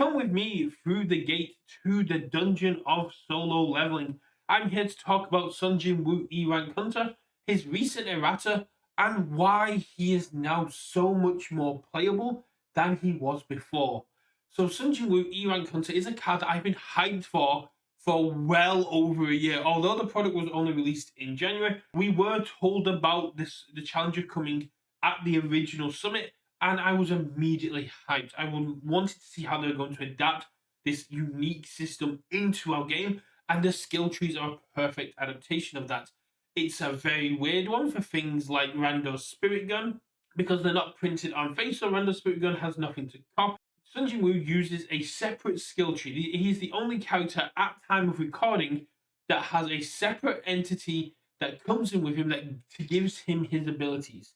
Come with me through the gate to the dungeon of solo leveling. I'm here to talk about Sung Jinwoo E-Rank Hunter, his recent errata, and why he is now so much more playable than he was before. So Sung Jinwoo E-Rank Hunter is a card that I've been hyped for well over a year. Although the product was only released in January, we were told about the challenger coming at the original summit, and I was immediately hyped. I wanted to see how they're going to adapt this unique system into our game, and the skill trees are a perfect adaptation of that. It's a very weird one for things like Rando's Spirit Gun, because they're not printed on face, so Rando's Spirit Gun has nothing to copy. Sung Jinwoo uses a separate skill tree. He's the only character at time of recording that has a separate entity that comes in with him that gives him his abilities.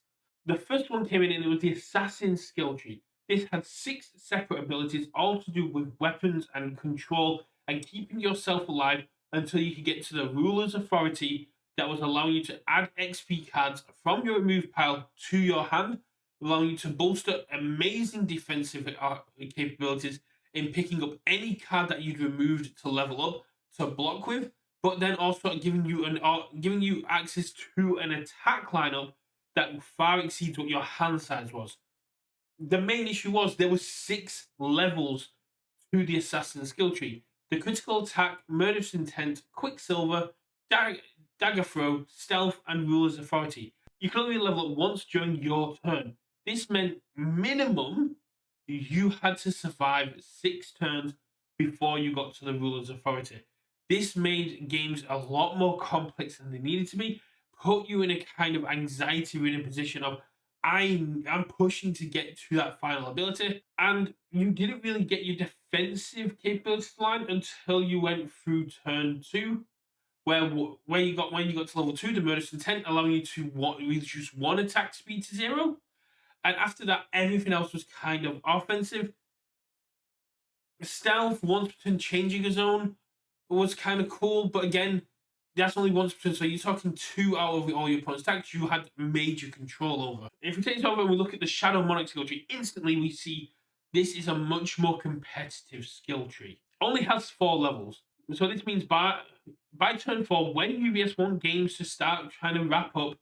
The first one came in and it was the Assassin skill tree. This had 6 separate abilities, all to do with weapons and control and keeping yourself alive until you could get to the Ruler's Authority that was allowing you to add XP cards from your remove pile to your hand, allowing you to bolster amazing defensive capabilities in picking up any card that you'd removed to level up to block with, but then also giving you access to an attack lineup that far exceeds what your hand size was. The main issue was there were 6 levels to the assassin skill tree: the critical attack, murderous intent, quicksilver, dagger throw, stealth, and ruler's authority. You can only level up once during your turn. This meant minimum you had to survive 6 turns before you got to the ruler's authority. This made games a lot more complex than they needed to be, put you in a kind of anxiety ridden position of I'm pushing to get to that final ability, and you didn't really get your defensive capabilities line until you went through turn 2, where when you got to level 2, the murderous intent allowing you to reduce 1 attack speed to 0, and after that everything else was kind of offensive. Stealth once per turn changing a zone was kind of cool, but again, that's only once per turn. So you're talking 2 out of all your opponent's attacks you had major control over. If we take this over and we look at the Shadow Monarch skill tree, instantly we see this is a much more competitive skill tree. Only has 4 levels. So this means by turn 4, when UVS want games to start trying to wrap up,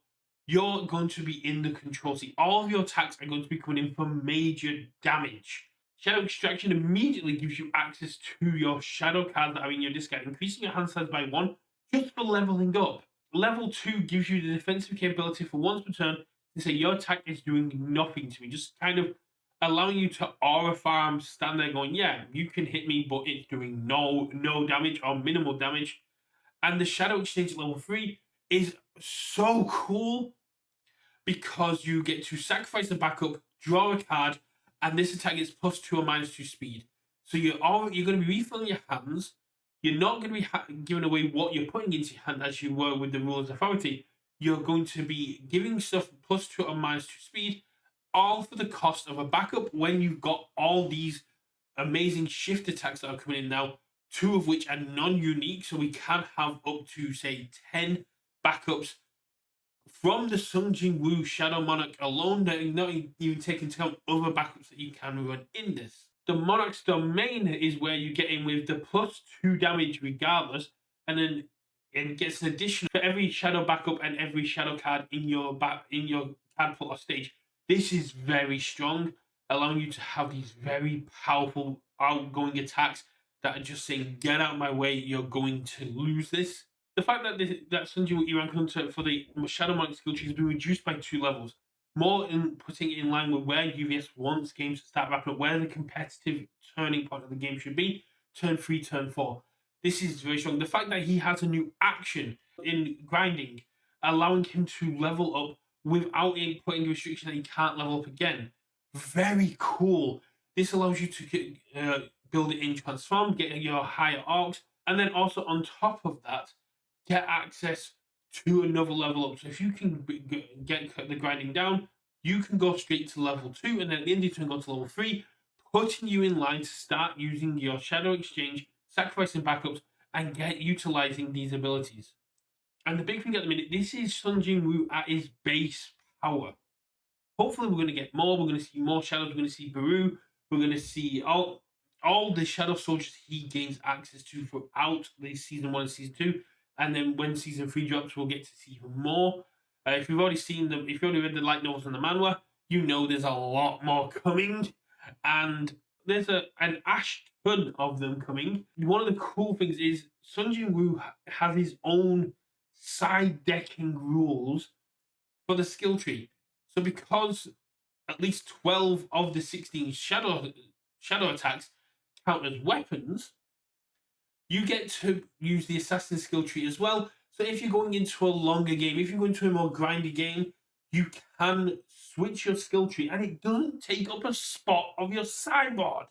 you're going to be in the control seat. All of your attacks are going to be coming in for major damage. Shadow Extraction immediately gives you access to your shadow cards that are in your discard, increasing your hand size by 1 just for leveling up. Level 2 gives you the defensive capability for once per turn to say your attack is doing nothing to me, just kind of allowing you to aura farm, stand there going, yeah, you can hit me, but it's doing no damage or minimal damage. And the Shadow Exchange at level 3 is so cool because you get to sacrifice the backup, draw a card, and this attack gets +2 or -2 speed. So you're going to be refilling your hands. You're not going to be giving away what you're putting into your hand as you were with the Ruler's Authority. You're going to be giving stuff +2 or -2 speed, all for the cost of a backup when you've got all these amazing shift attacks that are coming in now, 2 of which are non-unique, so we can have up to, say, 10 backups from the Sung Jinwoo Shadow Monarch alone, that not even taking into account other backups that you can run in this. The Monarch's Domain is where you get in with the +2 damage regardless, and then it gets an addition for every shadow backup and every shadow card in your card pool or stage. This is very strong, allowing you to have these very powerful outgoing attacks that are just saying, get out of my way, you're going to lose this. The fact that Sung Jinwoo E-Rank Hunter for the Shadow Monarch skill tree has been reduced by 2 levels, more in putting it in line with where UVS wants games to start wrapping up, where the competitive turning point of the game should be, turn 3, turn 4. This is very strong. The fact that he has a new action in grinding, allowing him to level up without it putting a restriction that he can't level up again. Very cool. This allows you to build it in Transform, get your higher arcs, and then also on top of that, get access to another level up. So if you can get the grinding down, you can go straight to level 2, and then at the end of your turn go to level 3, putting you in line to start using your Shadow Exchange, sacrificing backups, and get utilizing these abilities. And the big thing at the minute, this is Sung Jinwoo at his base power. Hopefully we're going to get more. We're going to see more shadows. We're going to see Baru. We're going to see all all the Shadow Soldiers he gains access to throughout the season 1 and season 2. And then when season 3 drops, we'll get to see even more. If you've already seen them, if you already read the light novels and the manhwa, you know there's a lot more coming. And there's an ash ton of them coming. One of the cool things is Sung Jinwoo has his own side decking rules for the skill tree. So because at least 12 of the 16 shadow attacks count as weapons, you get to use the assassin skill tree as well. So if you're going into a longer game, if you're going to a more grindy game, you can switch your skill tree and it doesn't take up a spot of your sideboard.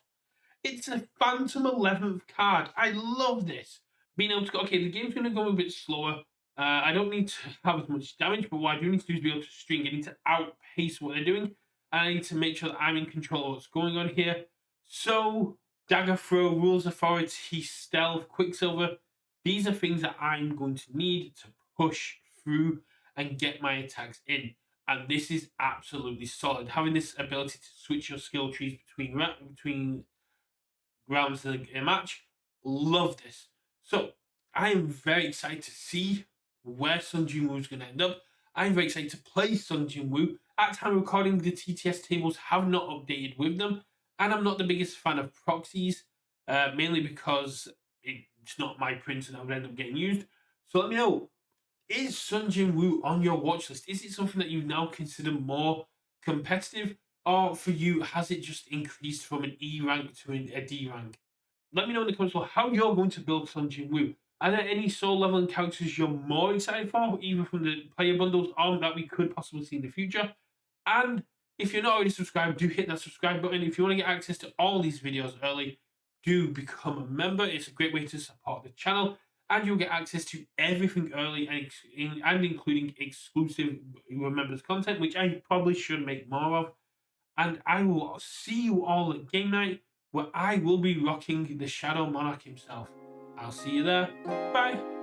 It's a Phantom 11th card. I love this. Being able to go, okay, the game's going to go a bit slower. I don't need to have as much damage, but what I do need to do is be able to string. I need to outpace what they're doing. And I need to make sure that I'm in control of what's going on here. So, Dagger Throw, Rules Authority, Stealth, Quicksilver. These are things that I'm going to need to push through and get my attacks in. And this is absolutely solid. Having this ability to switch your skill trees between rounds in a match, love this. So I am very excited to see where Sung Jinwoo is going to end up. I'm very excited to play Sung Jinwoo. At time of recording, the TTS tables have not updated with them, and I'm not the biggest fan of proxies, mainly because it's not my print and I would end up getting used. So let me know, is Sung Jinwoo on your watch list? Is it something that you now consider more competitive? Or for you, has it just increased from an E rank to a D rank? Let me know in the comments below how you're going to build Sung Jinwoo. Are there any soul leveling characters you're more excited for, either from the player bundles or that we could possibly see in the future? And if you're not already subscribed, do hit that subscribe button. If you want to get access to all these videos early, do become a member. It's a great way to support the channel, and you'll get access to everything early and including exclusive members content, which I probably should make more of. And I will see you all at game night, where I will be rocking the Shadow Monarch himself. I'll see you there. Bye.